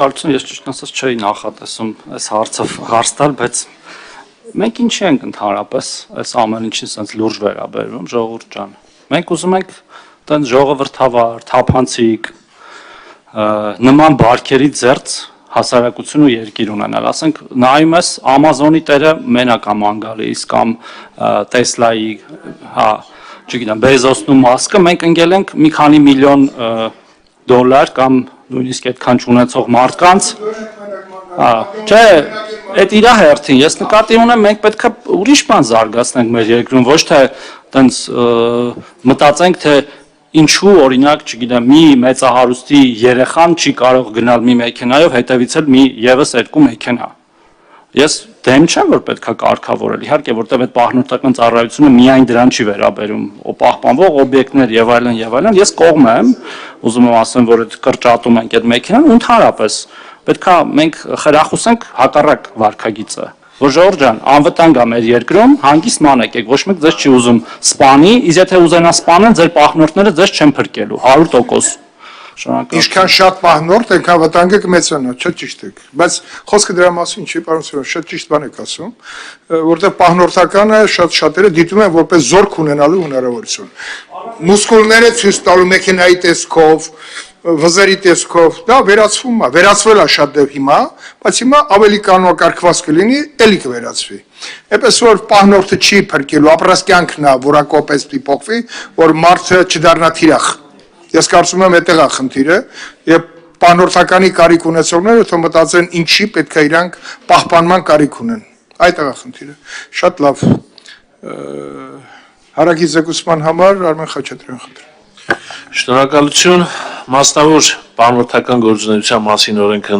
Հարցում ես ճիշտ ասած չէի նախատեսում այս հարցը հարց տալ, բայց մենք ինչի ենք ընդհանրապես այս ամեն ինչին sense լուրջ վերաբերվում, ժողովուրդ ջան։ Մենք ուզում ենք տենց ժողովրդավար, թափանցիկ, նման բարքերի ձեռց հասարակություն ու երկիր ունենալ, ասենք նայում ես Amazon-ի տերը մենակ է ման գալիս կամ Tesla-ի, հա, չգիտեմ, Bezos-ն ու Musk-ը, մենք ընկել ենք մի քանի միլիոն դոլար կամ նույնիսկ այդքան չունեցող մարդկանց, չէ, այդ իրա հերթին, ես նկատի ունեմ, մենք պետք է ուրիշ բան զարգացնենք մեր երկրում, ոչ թե տենց մտածենք, թե ինչու օրինակ, չգիտեմ, մի մեծահարուստի երեխան չի կարող գնալ մի մեքենայով, հետևից էլ մի եւս երկու մեքենա։ Ես դեմ չեմ, որ պետք է կարգավորել, իհարկե, որտեղ այդ պահնորդական ծառայությունը միայն դրան չի վերաբերում, պահպանվող օբյեկտներ եւ այլն, ես կողմ եմ, ուզում եմ ասեմ, որ այդ կրճատում ենք այդ մեքենան, ու ընդհանրապես պետք է մենք խրախուսենք հակառակ վարքագիծը, որ ժողովուրդ ջան, անվտանգ է մեր երկրում, հանգիստ մանեք եք, ոչ մեկ ձեզ չի ուզում սպանի, իսկ եթե ուզենա սպանել, ձեր պահնորդները ձեզ չեն փրկելու 100%։ Ինչքան շատ պահնորդ, այնքան վտանգը կմեծանա, չէ՞ ճիշտ եք։ Բայց խոսքը դրա մասին չի, պարոն Սիրոն, շատ ճիշտ բան եք ասում, որտեղ պահնորդականը շատերը դիտում են որպես զորք ունենալու հնարավորություն։ Մուսկուլները ցույց տալու մեքենայի տեսքով, վզերի տեսքով, դա վերացվում է, վերացվել է շատ դեպ հիմա, բայց հիմա ավելի կանոնակարգված կլինի, էլի կվերացվի։ Էպես որ պահնորդը չի փրկելու, ապրած կյանքն է, որակապես պիտի փոխվի, որ մարդը չդառնա թիրախ։ Ես կարծում եմ այդտեղ է խնդիրը, եւ պահնորդականի կարիք ունեցողները թող մտածեն ինչի պետք է իրանք պահպանման կարիք ունեն։ Այդտեղ է խնդիրը։ Շատ լավ։ Հարակից զեկուցման համար Արմեն Խաչատրյան խնդրեմ։ Շնորհակալություն, մասնավոր պահնորդական գործունեության մասին օրենքը